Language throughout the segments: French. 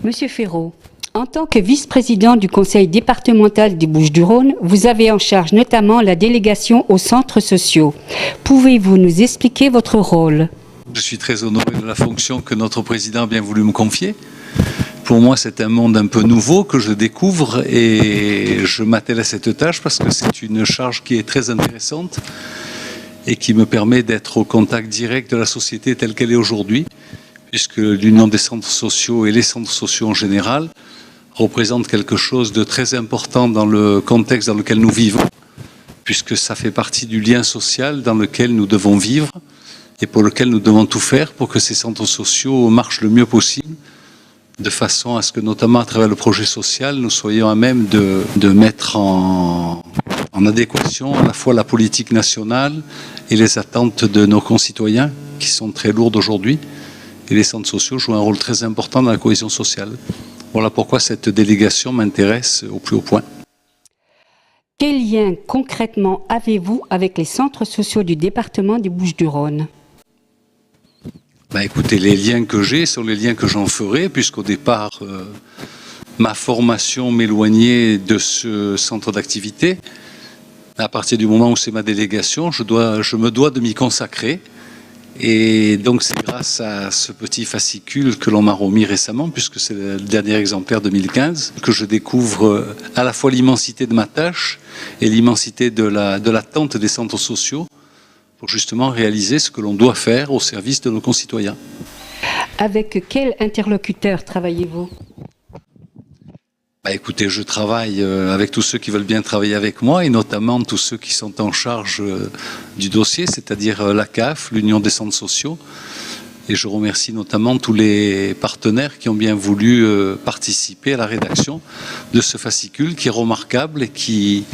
Monsieur Ferraud, en tant que vice-président du conseil départemental des Bouches-du-Rhône, vous avez en charge notamment la délégation aux centres sociaux. Pouvez-vous nous expliquer votre rôle ? Je suis très honoré de la fonction que notre président a bien voulu me confier. Pour moi, c'est un monde un peu nouveau que je découvre et je m'attelle à cette tâche parce que c'est une charge qui est très intéressante et qui me permet d'être au contact direct de la société telle qu'elle est aujourd'hui, puisque l'Union des centres sociaux et les centres sociaux en général représentent quelque chose de très important dans le contexte dans lequel nous vivons, puisque ça fait partie du lien social dans lequel nous devons vivre et pour lequel nous devons tout faire pour que ces centres sociaux marchent le mieux possible, de façon à ce que, notamment à travers le projet social, nous soyons à même de mettre en adéquation à la fois la politique nationale et les attentes de nos concitoyens, qui sont très lourdes aujourd'hui. Et les centres sociaux jouent un rôle très important dans la cohésion sociale. Voilà pourquoi cette délégation m'intéresse au plus haut point. Quel lien concrètement avez-vous avec les centres sociaux du département des Bouches-du-Rhône ? Écoutez, les liens que j'ai sont les liens que j'en ferai, puisqu'au départ, ma formation m'éloignait de ce centre d'activité. À partir du moment où c'est ma délégation, je me dois de m'y consacrer. Et donc c'est grâce à ce petit fascicule que l'on m'a remis récemment, puisque c'est le dernier exemplaire 2015, que je découvre à la fois l'immensité de ma tâche et l'immensité de l'attente des centres sociaux pour justement réaliser ce que l'on doit faire au service de nos concitoyens. Avec quel interlocuteur travaillez-vous ? Écoutez, je travaille avec tous ceux qui veulent bien travailler avec moi et notamment tous ceux qui sont en charge du dossier, c'est-à-dire la CAF, l'Union des centres sociaux. Et je remercie notamment tous les partenaires qui ont bien voulu participer à la rédaction de ce fascicule qui est remarquable et qui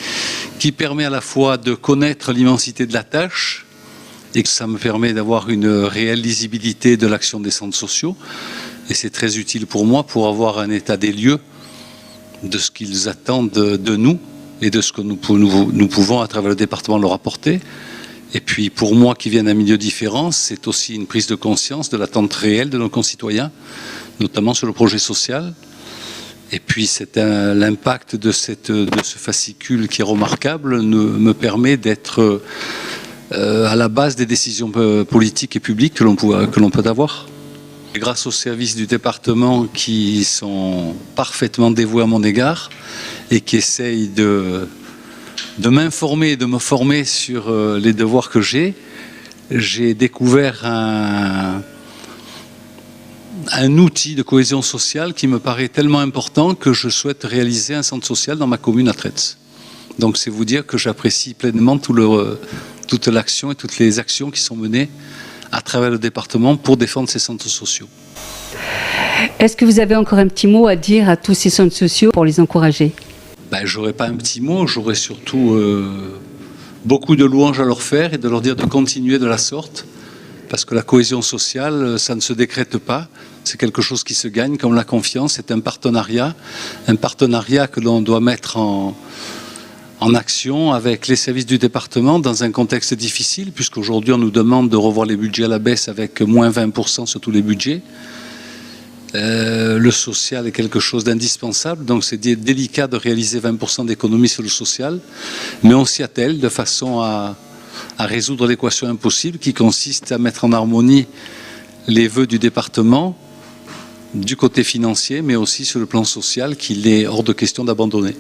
permet à la fois de connaître l'immensité de la tâche et que ça me permet d'avoir une réelle lisibilité de l'action des centres sociaux. Et c'est très utile pour moi pour avoir un état des lieux de ce qu'ils attendent de nous et de ce que nous pouvons à travers le département leur apporter. Et puis pour moi qui viens d'un milieu différent, c'est aussi une prise de conscience de l'attente réelle de nos concitoyens, notamment sur le projet social. Et puis l'impact de ce fascicule qui est remarquable me permet d'être à la base des décisions politiques et publiques que l'on peut avoir. Et grâce aux services du département qui sont parfaitement dévoués à mon égard et qui essayent de m'informer et de me former sur les devoirs que j'ai découvert un outil de cohésion sociale qui me paraît tellement important que je souhaite réaliser un centre social dans ma commune à Tretz. Donc c'est vous dire que j'apprécie pleinement toute l'action et toutes les actions qui sont menées à travers le département pour défendre ces centres sociaux. Est-ce que vous avez encore un petit mot à dire à tous ces centres sociaux pour les encourager ? J'aurais pas un petit mot, j'aurais surtout beaucoup de louanges à leur faire et de leur dire de continuer de la sorte, parce que la cohésion sociale, ça ne se décrète pas, c'est quelque chose qui se gagne, comme la confiance, c'est un partenariat que l'on doit mettre en action avec les services du département dans un contexte difficile, puisqu'aujourd'hui on nous demande de revoir les budgets à la baisse avec moins 20% sur tous les budgets. Le social est quelque chose d'indispensable, donc c'est délicat de réaliser 20% d'économies sur le social, mais on s'y attelle de façon à résoudre l'équation impossible qui consiste à mettre en harmonie les vœux du département du côté financier, mais aussi sur le plan social qu'il est hors de question d'abandonner.